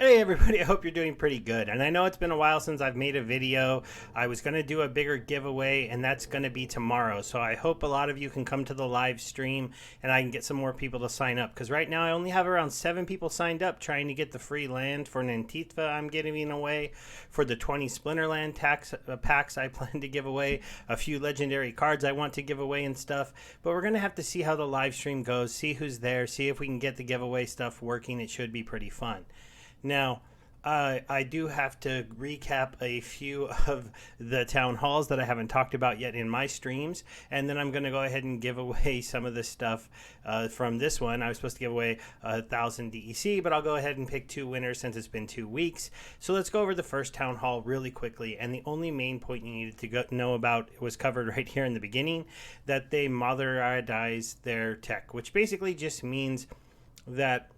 Hey everybody, I hope you're doing pretty good. And I know it's been a while since I've made a video. I was going to do a bigger giveaway and that's going to be tomorrow. So I hope a lot of you can come to the live stream and I can get some more people to sign up. Because right now I only have around 7 people signed up trying to get the free land for Nintia I'm giving away, for the 20 Splinterland packs I plan to give away, a few legendary cards I want to give away and stuff. But we're going to have to see how the live stream goes, see who's there, see if we can get the giveaway stuff working. It should be pretty fun. Now, I do have to recap a few of the town halls that I haven't talked about yet in my streams, and then I'm going to go ahead and give away some of the stuff from this one. I was supposed to give away 1,000 DEC, but I'll go ahead and pick 2 winners since it's been 2 weeks. So let's go over the first town hall really quickly, and the only main point you needed to know about was covered right here in the beginning, that they modernized their tech, which basically just means that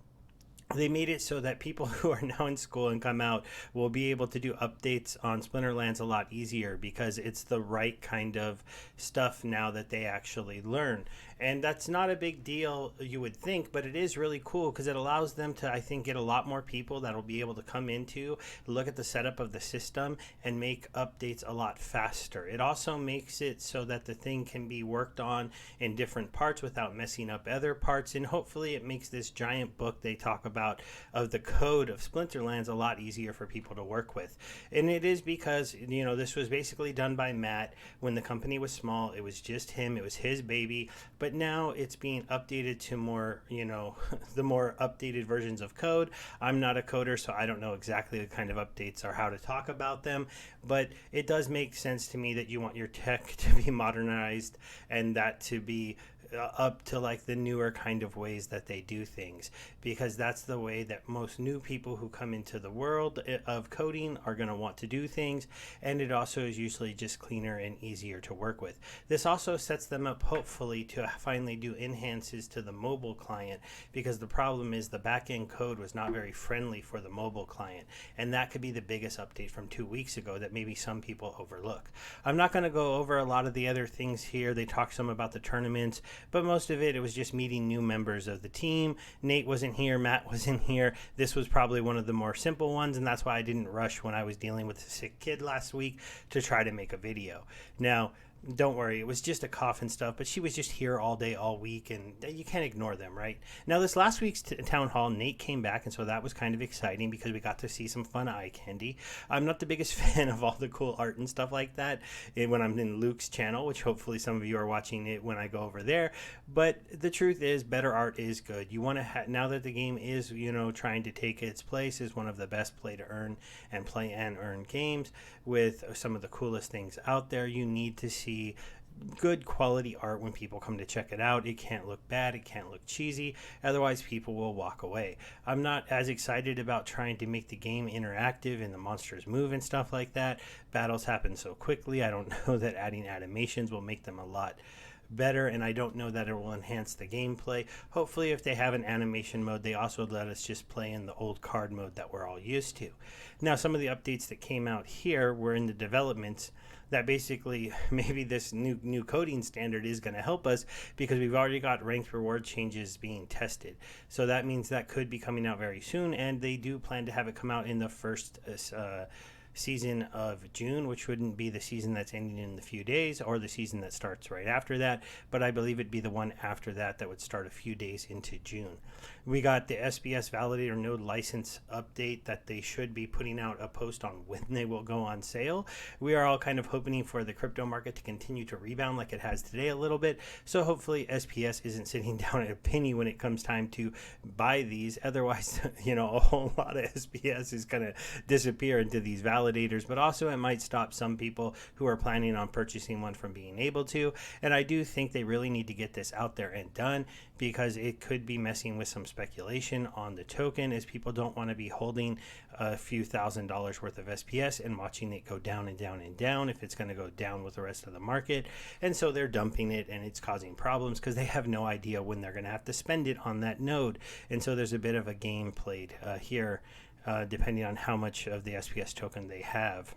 they made it so that people who are now in school and come out will be able to do updates on Splinterlands a lot easier, because it's the right kind of stuff now that they actually learn. And that's not a big deal, you would think, but it is really cool because it allows them to, I think, get a lot more people that will be able to come into, look at the setup of the system, and make updates a lot faster. It also makes it so that the thing can be worked on in different parts without messing up other parts, and hopefully it makes this giant book they talk about of the code of Splinterlands a lot easier for people to work with. And it is because, you know, this was basically done by Matt when the company was small. It was just him. It was his baby. But now it's being updated to more, you know, the more updated versions of code. I'm not a coder, so I don't know exactly the kind of updates or how to talk about them. But it does make sense to me that you want your tech to be modernized and that to be up to like the newer kind of ways that they do things, because that's the way that most new people who come into the world of coding are going to want to do things, and it also is usually just cleaner and easier to work with. This also sets them up hopefully to finally do enhances to the mobile client, because the problem is the back-end code was not very friendly for the mobile client, and that could be the biggest update from 2 weeks ago that maybe some people overlook. I'm not going to go over a lot of the other things here. They talked some about the tournaments, but most of it was just meeting new members of the team. Nate wasn't here, Matt wasn't here. This was probably one of the more simple ones, and that's why I didn't rush when I was dealing with a sick kid last week to try to make a video. Now, don't worry, it was just a cough and stuff, but she was just here all day, all week, and you can't ignore them, right? Now, this last week's town hall, Nate came back, and so that was kind of exciting because we got to see some fun eye candy. I'm not the biggest fan of all the cool art and stuff like that when I'm in Luke's channel, which hopefully some of you are watching it when I go over there, but the truth is better art is good. You want to now that the game is, you know, trying to take its place as one of the best play to earn and play and earn games with some of the coolest things out there, you need to see good quality art when people come to check it out. It can't look bad, it can't look cheesy, otherwise people will walk away. I'm not as excited about trying to make the game interactive and the monsters move and stuff like that. Battles happen so quickly. I don't know that adding animations will make them a lot better, and I don't know that it will enhance the gameplay. Hopefully, if they have an animation mode, they also let us just play in the old card mode that we're all used to. Now, some of the updates that came out here were in the developments that basically maybe this new coding standard is going to help us, because we've already got ranked reward changes being tested. So that means that could be coming out very soon, and they do plan to have it come out in the first season of June, which wouldn't be the season that's ending in a few days or the season that starts right after that, but I believe it'd be the one after that that would start a few days into June. We got the SPS validator node license update that they should be putting out a post on when they will go on sale. We are all kind of hoping for the crypto market to continue to rebound like it has today a little bit, so hopefully SPS isn't sitting down at a penny when it comes time to buy these. Otherwise, you know, a whole lot of SPS is going to disappear into these validators, but also it might stop some people who are planning on purchasing one from being able to. And I do think they really need to get this out there and done, because it could be messing with some speculation on the token, as people don't want to be holding a few $1,000s worth of SPS and watching it go down and down and down if it's going to go down with the rest of the market. And so they're dumping it, and it's causing problems because they have no idea when they're going to have to spend it on that node. And so there's a bit of a game played here, depending on how much of the SPS token they have.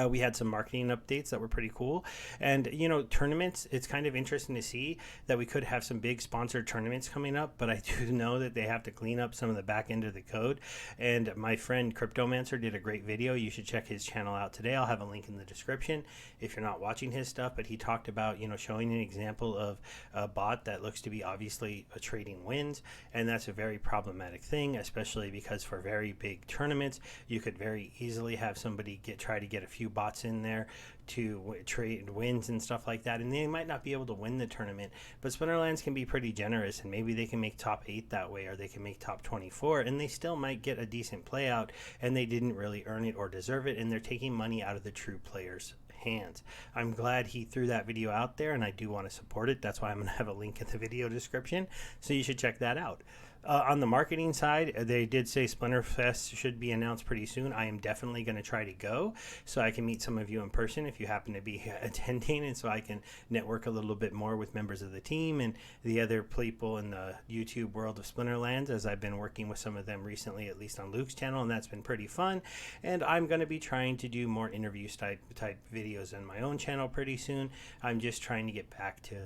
We had some marketing updates that were pretty cool. And, tournaments, it's kind of interesting to see that we could have some big sponsored tournaments coming up, but I do know that they have to clean up some of the back end of the code. And my friend Cryptomancer did a great video. You should check his channel out today. I'll have a link in the description if you're not watching his stuff. But he talked about, showing an example of a bot that looks to be obviously trading wins. And that's a very problematic thing, especially because for very big tournaments, you could very easily have somebody try to get a few bots in there to trade wins and stuff like that, and they might not be able to win the tournament, but Splinterlands can be pretty generous, and maybe they can make top 8 that way, or they can make top 24, and they still might get a decent play out, and they didn't really earn it or deserve it, and they're taking money out of the true players' hands. I'm glad he threw that video out there, and I do want to support it. That's why I'm going to have a link in the video description, so you should check that out. On the marketing side, they did say Splinterfest should be announced pretty soon. I am definitely going to try to go so I can meet some of you in person if you happen to be attending, and so I can network a little bit more with members of the team and the other people in the YouTube world of Splinterlands, as I've been working with some of them recently, at least on Luke's channel, and that's been pretty fun. And I'm going to be trying to do more interview type videos on my own channel pretty soon. I'm just trying to get back to,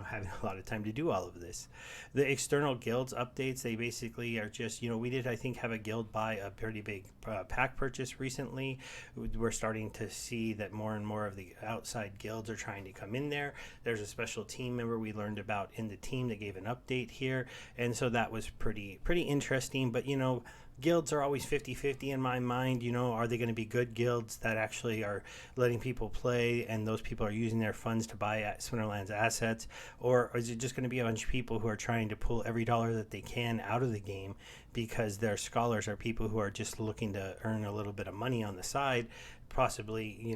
having a lot of time to do all of this. The external guilds updates, they basically are just, we did, I think, have a guild buy a pretty big pack purchase recently. We're starting to see that more and more of the outside guilds are trying to come in there. There's a special team member we learned about in the team that gave an update here, and so that was pretty interesting. But guilds are always 50-50 in my mind. Are they going to be good guilds that actually are letting people play and those people are using their funds to buy at Splinterlands assets, or is it just going to be a bunch of people who are trying to pull every dollar that they can out of the game because their scholars are people who are just looking to earn a little bit of money on the side, possibly,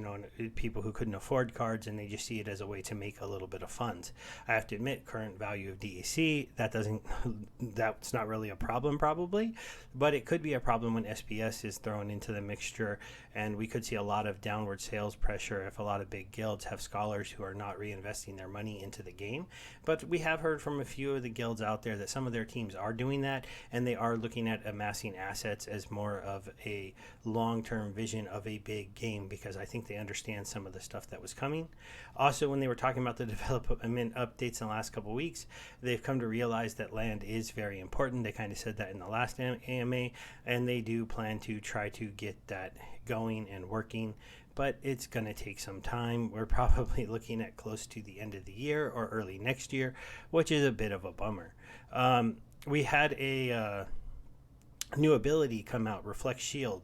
people who couldn't afford cards, and they just see it as a way to make a little bit of funds. I have to admit, current value of DAC, that's not really a problem probably, but it could be a problem when SPS is thrown into the mixture, and we could see a lot of downward sales pressure if a lot of big guilds have scholars who are not reinvesting their money into the game. But we have heard from a few of the guilds out there that some of their teams are doing that, and they are looking at amassing assets as more of a long-term vision of a big game, because I think they understand some of the stuff that was coming. Also, when they were talking about the development updates in the last couple of weeks, they've come to realize that land is very important. They kind of said that in the last AMA, and they do plan to try to get that going and working, but it's going to take some time. We're probably looking at close to the end of the year or early next year, which is a bit of a bummer. We had a new ability come out, Reflect Shield.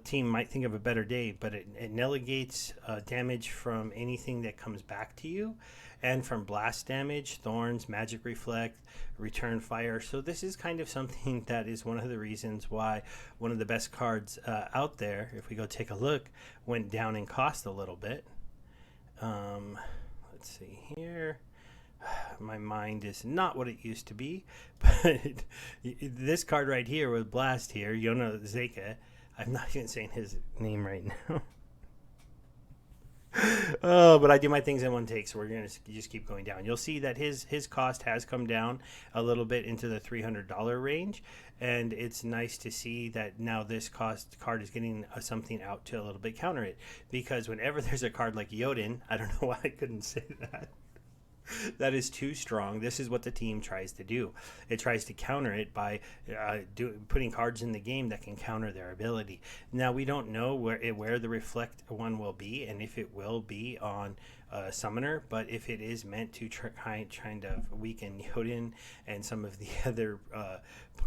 Team might think of a better day, but it negates damage from anything that comes back to you, and from blast damage, thorns, magic reflect, return fire. So this is kind of something that is one of the reasons why one of the best cards out there, if we go take a look, went down in cost a little bit. Let's see here. My mind is not what it used to be, but this card right here with Blast here, Yona Zeka, I'm not even saying his name right now. Oh, but I do my things in one take, so we're going to just keep going down. You'll see that his cost has come down a little bit into the $300 range, and it's nice to see that now this card is getting something out to a little bit counter it, because whenever there's a card like Yodin, I don't know why I couldn't say that, that is too strong. This is what the team tries to do. It tries to counter it by putting cards in the game that can counter their ability. Now, we don't know where the Reflect one will be, and if it will be on Summoner, but if it is meant to trying to weaken Yodin and some of the other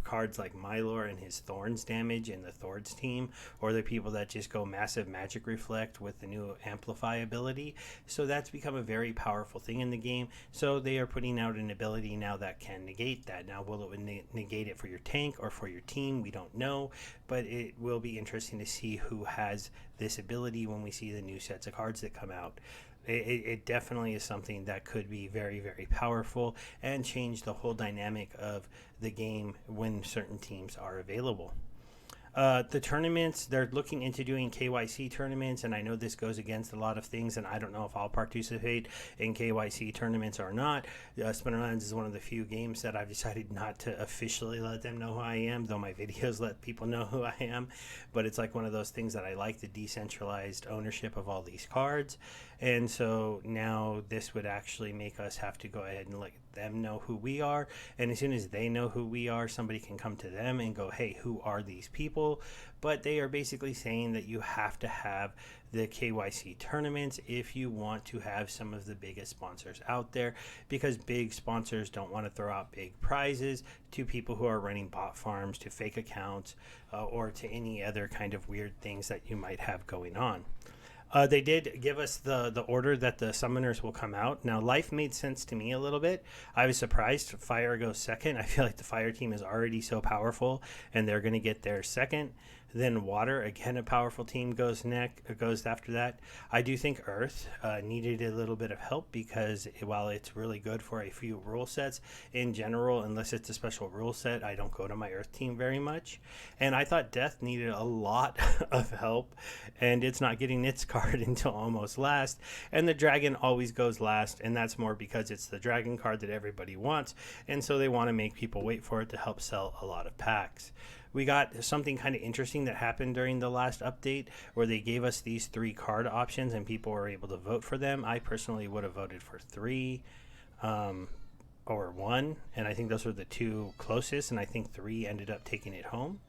cards like Mylor and his Thorns damage in the Thorns team, or the people that just go massive Magic Reflect with the new Amplify ability, so that's become a very powerful thing in the game. So they are putting out an ability now that can negate that. Now, will it negate it for your tank or for your team? We don't know, but it will be interesting to see who has this ability when we see the new sets of cards that come out. It definitely is something that could be very, very powerful and change the whole dynamic of the game when certain teams are available. The tournaments, they're looking into doing KYC tournaments, and I know this goes against a lot of things, and I don't know if I'll participate in KYC tournaments or not. Splinterlands is one of the few games that I've decided not to officially let them know who I am, though my videos let people know who I am. But it's like one of those things that I like, the decentralized ownership of all these cards. And so now this would actually make us have to go ahead and let them know who we are. And as soon as they know who we are, somebody can come to them and go, hey, who are these people? But they are basically saying that you have to have the KYC tournaments if you want to have some of the biggest sponsors out there, because big sponsors don't want to throw out big prizes to people who are running bot farms, to fake accounts, or to any other kind of weird things that you might have going on. They did give us the order that the summoners will come out. Now, life made sense to me a little bit. I was surprised fire goes second. I feel like the fire team is already so powerful, and they're going to get there second. Then water, again, a powerful team goes after that. I do think earth needed a little bit of help, because while it's really good for a few rule sets, in general, unless it's a special rule set, I don't go to my earth team very much. And I thought death needed a lot of help, and it's not getting its card until almost last. And the dragon always goes last, and that's more because it's the dragon card that everybody wants, and so they want to make people wait for it to help sell a lot of packs. We got something kind of interesting that happened during the last update, where they gave us these 3 card options and people were able to vote for them. I personally would have voted for 3 or 1, and I think those were the 2 closest, and I think 3 ended up taking it home.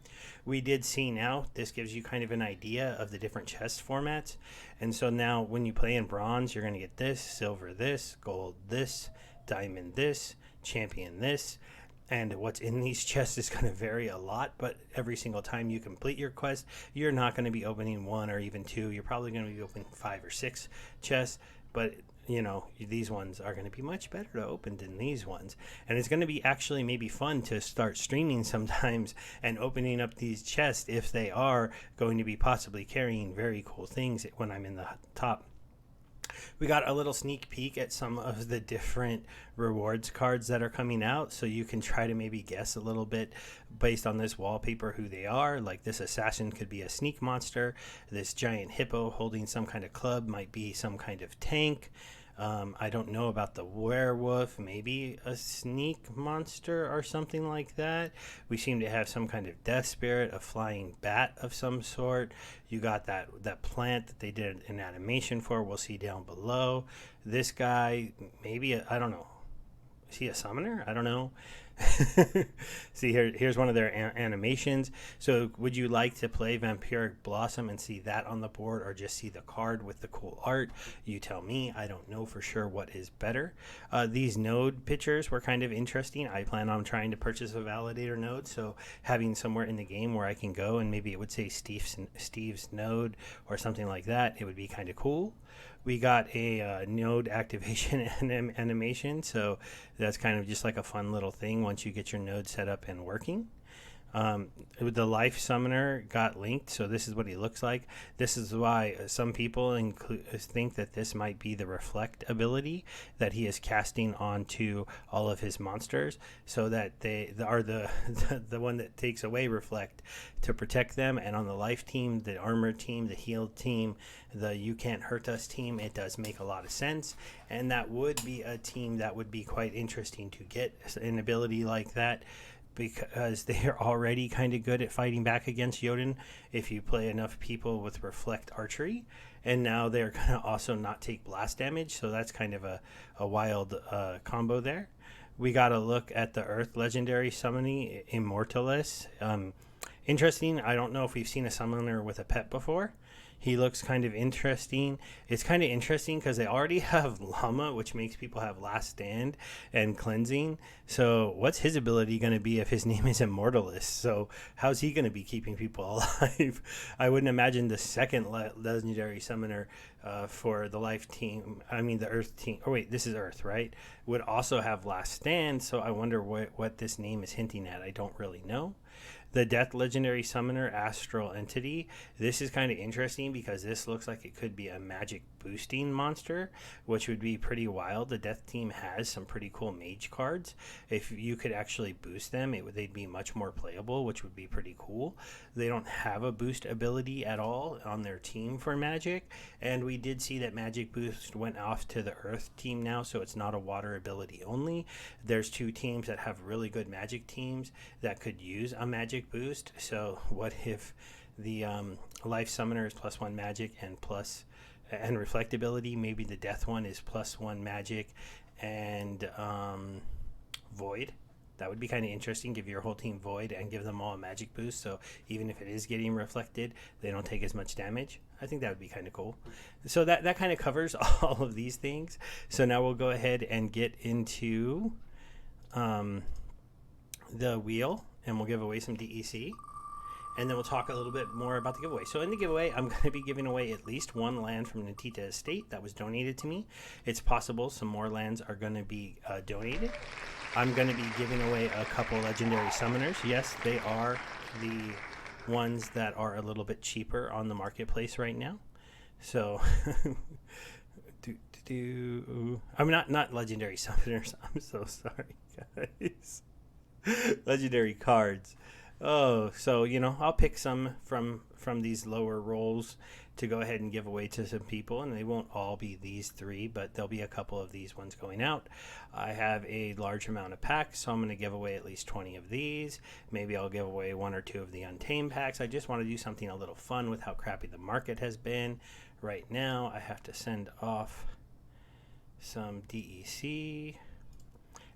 We did see, now this gives you kind of an idea of the different chest formats. And so now when you play in bronze, you're going to get this, silver this, gold this, diamond this, champion this. And what's in these chests is going to vary a lot, but every single time you complete your quest, you're not going to be opening 1 or even 2. You're probably going to be opening 5 or 6 chests, but you know, these ones are going to be much better to open than these ones. And it's going to be actually maybe fun to start streaming sometimes and opening up these chests if they are going to be possibly carrying very cool things when I'm in the top. We got a little sneak peek at some of the different rewards cards that are coming out, so you can try to maybe guess a little bit based on this wallpaper who they are. Like, this assassin could be a sneak monster. This giant hippo holding some kind of club might be some kind of tank. I don't know about the werewolf, maybe a sneak monster or something like that. We seem to have some kind of death spirit, a flying bat of some sort. You got that plant that they did an animation for, we'll see down below. This guy, maybe, I don't know. Is he a summoner? I don't know. See, here's one of their animations. So would you like to play Vampiric Blossom and see that on the board, or just see the card with the cool art? You tell me. I don't know for sure what is better. These node pictures were kind of interesting. I plan on trying to purchase a validator node, so having somewhere in the game where I can go and maybe it would say Steve's node or something like that, it would be kind of cool. We got a node activation animation, so that's kind of just like a fun little thing once you get your node set up and working. The life summoner got linked, so this is what he looks like. This is why some people think that this might be the reflect ability that he is casting onto all of his monsters, so that they are the one that takes away reflect to protect them. And on the life team, the armor team, the healed team, the you can't hurt us team, it does make a lot of sense, and that would be a team that would be quite interesting to get an ability like that, because they're already kind of good at fighting back against Jotun if you play enough people with reflect archery, and now they're going to also not take blast damage, so that's kind of a wild combo there. We got a look at the Earth legendary summoning Immortalis. Interesting. I don't know if we've seen a summoner with a pet before. He looks kind of interesting. It's kind of interesting because they already have Llama, which makes people have Last Stand and Cleansing. So what's his ability going to be if his name is Immortalis? So how's he going to be keeping people alive? I wouldn't imagine the second legendary summoner for the life team, I mean the Earth team, oh wait, this is Earth, right? Would also have Last Stand, so I wonder what this name is hinting at. I don't really know. The Death Legendary Summoner Astral Entity. This is kind of interesting because this looks like it could be a magic boosting monster, which would be pretty wild. The Death team has some pretty cool mage cards. If you could actually boost them, they'd be much more playable, which would be pretty cool. They don't have a boost ability at all on their team for magic, and we did see that magic boost went off to the Earth team now, so it's not a water ability only. There's two teams that have really good magic teams that could use a magic boost. So what if the life summoner is +1 magic and reflectability? Maybe the death one is +1 magic and void. That would be kind of interesting. Give your whole team void and give them all a magic boost, so even if it is getting reflected, they don't take as much damage. I think that would be kind of cool. So that kind of covers all of these things. So now we'll go ahead and get into the wheel, and we'll give away some DEC, and then we'll talk a little bit more about the giveaway. So in the giveaway, I'm going to be giving away at least one land from Nintia Estate that was donated to me. It's possible some more lands are going to be donated. I'm going to be giving away a couple legendary summoners. Yes, they are the ones that are a little bit cheaper on the marketplace right now. So I'm not legendary summoners. I'm so sorry, guys. Legendary cards. Oh, so I'll pick some from these lower rolls to go ahead and give away to some people, and they won't all be these three, but there'll be a couple of these ones going out. I have a large amount of packs, so I'm going to give away at least 20 of these. Maybe I'll give away 1 or 2 of the Untamed packs. I just want to do something a little fun with how crappy the market has been. Right now, I have to send off some DEC.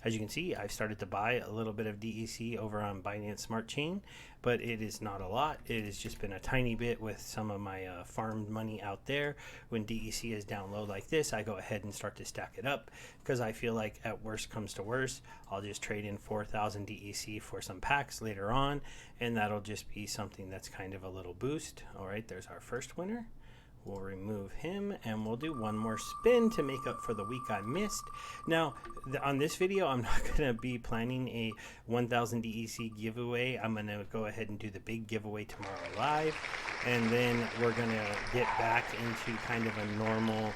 As you can see, I've started to buy a little bit of DEC over on Binance Smart Chain, but it is not a lot. It has just been a tiny bit with some of my farmed money out there. When DEC is down low like this, I go ahead and start to stack it up because I feel like at worst comes to worst, I'll just trade in 4,000 DEC for some packs later on, and that'll just be something that's kind of a little boost. All right, there's our first winner. We'll remove him, and we'll do one more spin to make up for the week I missed. Now, on this video, I'm not going to be planning a 1,000 DEC giveaway. I'm going to go ahead and do the big giveaway tomorrow live, and then we're going to get back into kind of a normal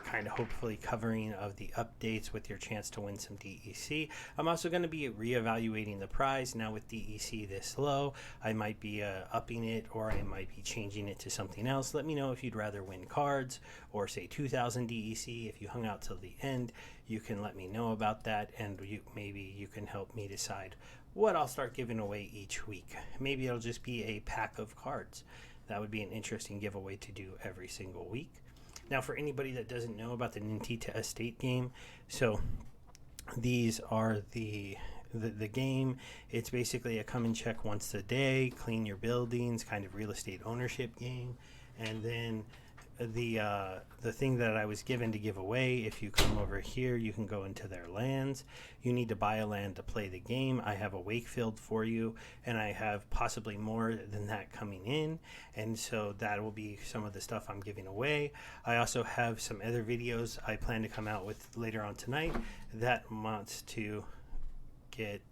kind of hopefully covering of the updates with your chance to win some DEC. I'm also going to be reevaluating the prize. Now with DEC this low, I might be upping it, or I might be changing it to something else. Let me know if you'd rather win cards or say 2,000 DEC. If you hung out till the end, you can let me know about that, and maybe you can help me decide what I'll start giving away each week. Maybe it'll just be a pack of cards. That would be an interesting giveaway to do every single week. Now, for anybody that doesn't know about the Nintia Estate game, so these are the game. It's basically a come and check once a day, clean your buildings, kind of real estate ownership game. And then the thing that I was given to give away, if you come over here, you can go into their lands. You need to buy a land to play the game. I have a Wakefield for you, and I have possibly more than that coming in, and so that will be some of the stuff I'm giving away. I also have some other videos I plan to come out with later on tonight that wants to get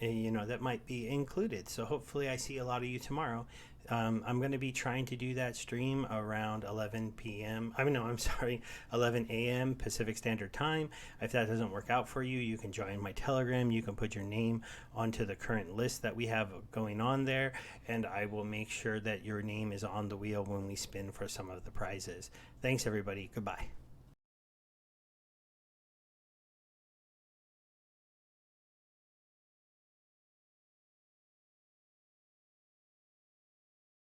that might be included. So hopefully I see a lot of you tomorrow. I'm going to be trying to do that stream around 11 a.m. Pacific Standard Time. If that doesn't work out for you, you can join my Telegram. You can put your name onto the current list that we have going on there, and I will make sure that your name is on the wheel when we spin for some of the prizes. Thanks, everybody. Goodbye.